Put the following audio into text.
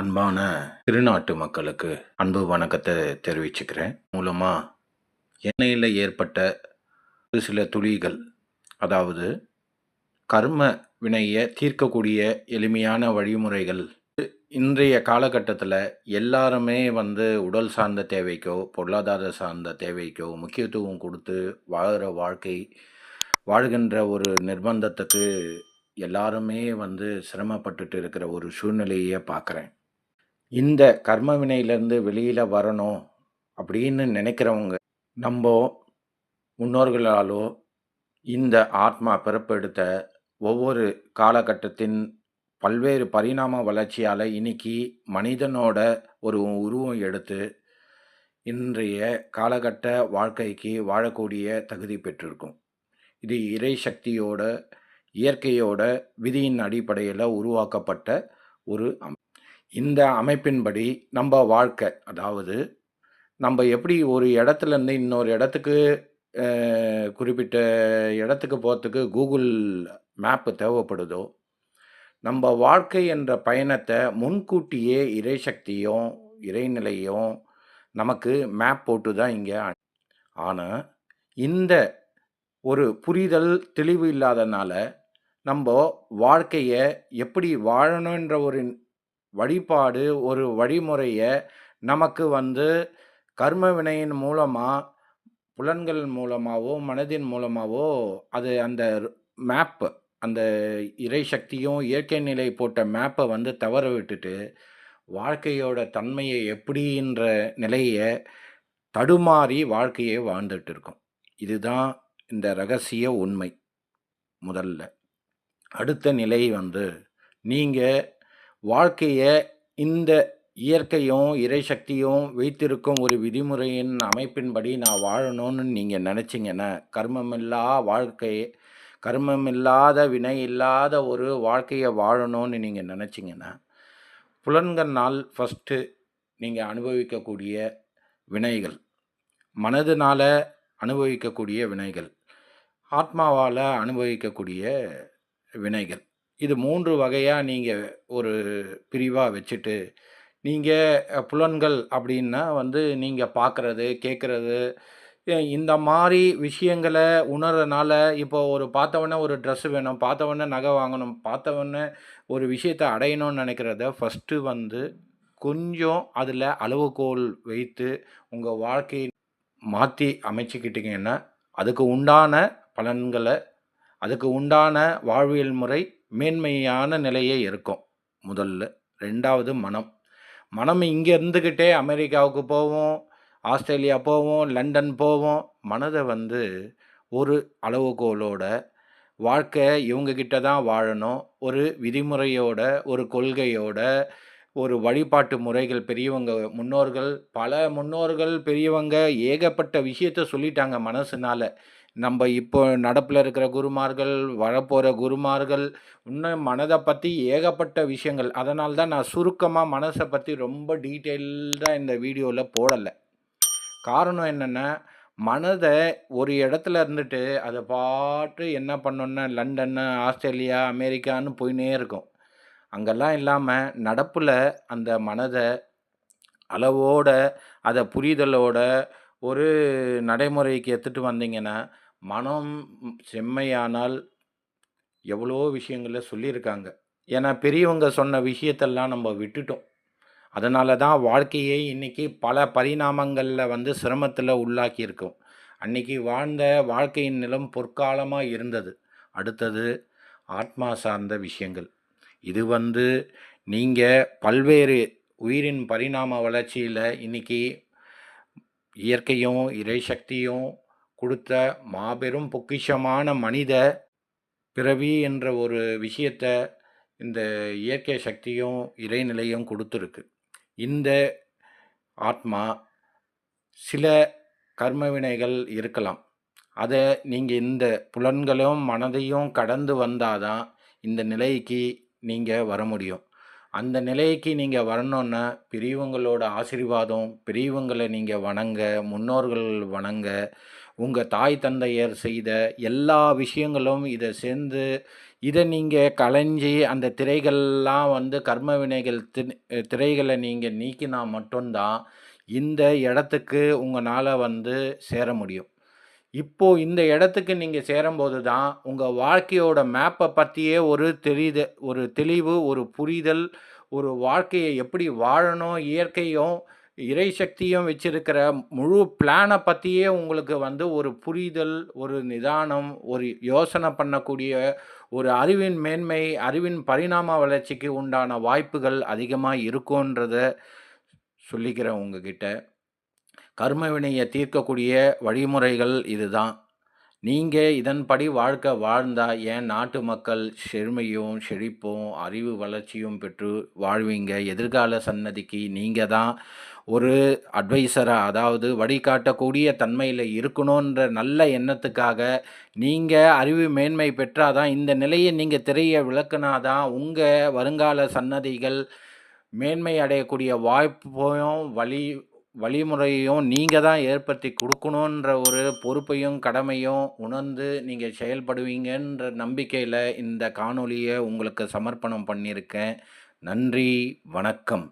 அன்பான திருநாட்டு மக்களுக்கு அன்பு வணக்கத்தை தெரிவிச்சுக்கிறேன். மூலமாக எண்ணெயில் ஏற்பட்ட ஒரு சில துளிகள், அதாவது கர்ம வினையை தீர்க்கக்கூடிய எளிமையான வழிமுறைகள். இன்றைய காலகட்டத்தில் எல்லாருமே உடல் சார்ந்த தேவைக்கோ பொருளாதார சார்ந்த தேவைக்கோ முக்கியத்துவம் கொடுத்து வாழ்கிற வாழ்க்கை, வாழ்கின்ற ஒரு நிர்பந்தத்துக்கு எல்லாருமே சிரமப்பட்டுட்டு இருக்கிற ஒரு சூழ்நிலையை பார்க்குறேன். இந்த கர்ம வினையிலேருந்து வெளியில் வரணும் அப்படின்னு நினைக்கிறவங்க, நம்ம முன்னோர்களாலோ இந்த ஆத்மா பிறப்பெடுத்த ஒவ்வொரு காலகட்டத்தின் பல்வேறு பரிணாம வளர்ச்சியால் இன்னைக்கு மனிதனோட ஒரு உருவம் எடுத்து இன்றைய காலகட்ட வாழ்க்கைக்கு வாழக்கூடிய தகுதி பெற்றிருக்கும். இது இறை சக்தியோட இயற்கையோட விதியின் அடிப்படையில் உருவாக்கப்பட்ட ஒரு இந்த அமைப்பின்படி நம்ம வாழ்க்கை, அதாவது நம்ம எப்படி ஒரு இடத்துலேருந்து இன்னொரு இடத்துக்கு குறிப்பிட்ட இடத்துக்கு போகிறதுக்கு கூகுள் மேப்பு தேவைப்படுதோ, நம்ம வாழ்க்கை என்ற பயணத்தை முன்கூட்டியே இறை சக்தியும் இறைநிலையும் நமக்கு மேப் போட்டு தான் இங்கே. ஆனால் இந்த ஒரு புரிதல் தெளிவு இல்லாதனால நம்ம வாழ்க்கையை எப்படி வாழணுன்ற ஒரு வழிபாடு, ஒரு வழிமுறையை நமக்கு கர்ம வினையின் மூலமாக, புலன்கள் மூலமாகவோ மனதின் மூலமாகவோ அது அந்த மேப்பு, அந்த இறை சக்தியும் இயற்கை நிலை போட்ட மேப்பை தவற விட்டுட்டு வாழ்க்கையோட தன்மையை எப்படின்ற நிலையை தடுமாறி வாழ்க்கையை வாழ்ந்துட்டு இருக்கோம். இதுதான் இந்த ரகசிய உண்மை. முதல்ல அடுத்த நிலை நீங்கள் வாழ்க்கையை இந்த இயற்கையும் இறை சக்தியும் வைத்திருக்கும் ஒரு விதிமுறையின் அமைப்பின்படி நான் வாழணும்னு நீங்கள் நினச்சிங்கன்னா, கர்மமில்லா வாழ்க்கை, கர்மமில்லாத வினை இல்லாத ஒரு வாழ்க்கையை வாழணும்னு நீங்கள் நினச்சிங்கன்னா, புலன்கள்னால் ஃபஸ்ட்டு நீங்கள் அனுபவிக்கக்கூடிய வினைகள், மனதினால் அனுபவிக்கக்கூடிய வினைகள், ஆத்மாவால் அனுபவிக்கக்கூடிய வினைகள், இது 3 வகையாக நீங்கள் ஒரு பிரிவாக வச்சுட்டு, நீங்கள் புலன்கள் அப்படின்னா நீங்கள் பார்க்குறது, கேட்குறது, இந்த மாதிரி விஷயங்களை உணர்றதுனால, இப்போ ஒரு பார்த்தவொடனே ஒரு ட்ரெஸ்ஸு வேணும், பார்த்தவொடனே நகை வாங்கணும், பார்த்தவொடனே ஒரு விஷயத்தை அடையணும்னு நினைக்கிறத ஃபஸ்ட்டு கொஞ்சம் அதில் அளவுகோல் வைத்து உங்கள் வாழ்க்கையை மாற்றி அமைச்சிக்கிட்டிங்கன்னா, அதுக்கு உண்டான பலன்களை, அதுக்கு உண்டான வாழ்வியல் முறை மேன்மையான நிலையே இருக்கும். முதல்ல. 2வது மனம் இங்கே இருந்துக்கிட்டே அமெரிக்காவுக்கு போவோம், ஆஸ்திரேலியா போவோம், லண்டன் போவோம். மனதை ஒரு அளவுகோலோட வாழ்க்கை இவங்கக்கிட்ட தான் வாழணும், ஒரு விதிமுறையோட, ஒரு கொள்கையோட, ஒரு வழிபாட்டு முறைகள், பெரியவங்க முன்னோர்கள், பல முன்னோர்கள் பெரியவங்க ஏகப்பட்ட விஷயத்த சொல்லிட்டாங்க மனசுனால். நம்ம இப்போ நடப்பில் இருக்கிற குருமார்கள், வரப்போகிற குருமார்கள், இன்னும் மனதை பற்றி ஏகப்பட்ட விஷயங்கள். அதனால தான் நான் சுருக்கமாக மனசை பற்றி ரொம்ப டீட்டெயில்டாக இந்த வீடியோவில் போடலை. காரணம் என்னென்னா, மனதை ஒரு இடத்துல இருந்துட்டு அதை பாட்டு என்ன பண்ணணுன்னா லண்டன்னு, ஆஸ்திரேலியா, அமெரிக்கான்னு போயினே இருக்கும். அங்கெல்லாம் இல்லாமல் நடப்பில் அந்த மனதை அளவோட, அதை புரிதலோட ஒரு நடைமுறைக்கு எடுத்துகிட்டு வந்தீங்கன்னா, மனம் செம்மையானால் எவ்வளோ விஷயங்கள சொல்லியிருக்காங்க. ஏன்னா பெரியவங்க சொன்ன விஷயத்தெல்லாம் நம்ம விட்டுட்டோம். அதனால தான் வாழ்க்கையை இன்றைக்கி பல பரிணாமங்களில் சிரமத்தில் உள்ளாக்கியிருக்கோம். அன்றைக்கி வாழ்ந்த வாழ்க்கையின் நிலம் பொற்காலமாக இருந்தது. அடுத்தது ஆத்மா சார்ந்த விஷயங்கள். இது நீங்கள் பல்வேறு உயிரின் பரிணாம வளர்ச்சியில் இன்றைக்கி இயற்கையும் இறை சக்தியும் கொடுத்த மாபெரும் பொக்கிஷமான மனித பிறவி என்ற ஒரு விஷயத்தை இந்த இயற்கை சக்தியும் இறைநிலையும் கொடுத்துருக்கு. இந்த ஆத்மா சில கர்ம வினைகள் இருக்கலாம். அதை நீங்கள் இந்த புலன்களும் மனதையும் கடந்து வந்தால் தான் இந்த நிலைக்கு நீங்கள் வர முடியும். அந்த நிலைக்கு நீங்கள் வரணுன்னா பெரியவங்களோட ஆசீர்வாதம், பெரியவங்களை நீங்கள் வணங்க, முன்னோர்கள் வணங்க, உங்கள் தாய் தந்தையர் செய்த எல்லா விஷயங்களும் இதை சேர்ந்து இத நீங்க களைஞ்சு அந்த திரைகள்லாம் வந்து கர்ம வினைகள் திரைகள நீங்க நீக்கினா மட்டும் தான், இந்த இடத்துக்கு உங்கனால வந்து சேர முடியும். இப்போ இந்த இடத்துக்கு நீங்க சேரும்போது தான், உங்க வாழ்க்கையோட மேப்ப பத்தியே ஒரு தெளிவு, ஒரு புரிதல், ஒரு வாழ்க்கைய எப்படி வாழணும், இயற்கையும், இறை சக்தியும் வச்சிருக்கிற முழு பிளான பத்தியே உங்களுக்கு வந்து ஒரு புரிதல், ஒரு நிதானம், ஒரு யோசனை பண்ணக்கூடிய ஒரு அறிவின் மேன்மை, அறிவின் பரிணாம வளர்ச்சிக்கு உண்டான வாய்ப்புகள் அதிகமா இருக்குன்றத சொல்லிக்கிறேன் உங்ககிட்ட. கர்ம வினைய தீர்க்கக்கூடிய வழிமுறைகள் இதுதான். நீங்க இதன்படி வாழ்க்கை வாழ்ந்தா, என் நாட்டு மக்கள் செழுமையும், செழிப்பும், அறிவு வளர்ச்சியும் பெற்று வாழ்வீங்க. எதிர்கால சன்னதிக்கு நீங்க தான் ஒரு அட்வைசரா, அதாவது வழிகாட்டக்கூடிய தன்மையில இருக்கணுன்ற நல்ல எண்ணத்துக்காக, நீங்க அறிவு மேன்மை பெற்றா தான், இந்த நிலைய நீங்க திரைய விளக்குனா தான், உங்க வருங்கால சன்னதிகள் மேன்மை அடையக்கூடிய வாய்ப்பையும், வழிமுறையையும் நீங்க தான் ஏற்படுத்தி குடுக்கணுன்ற ஒரு பொறுப்பையும், கடமையும் உணர்ந்து நீங்க செயல்படுவீங்கன்ற நம்பிக்கையில இந்த காணொளிய உங்களுக்கு சமர்ப்பணம் பண்ணியிருக்கேன். நன்றி, வணக்கம்.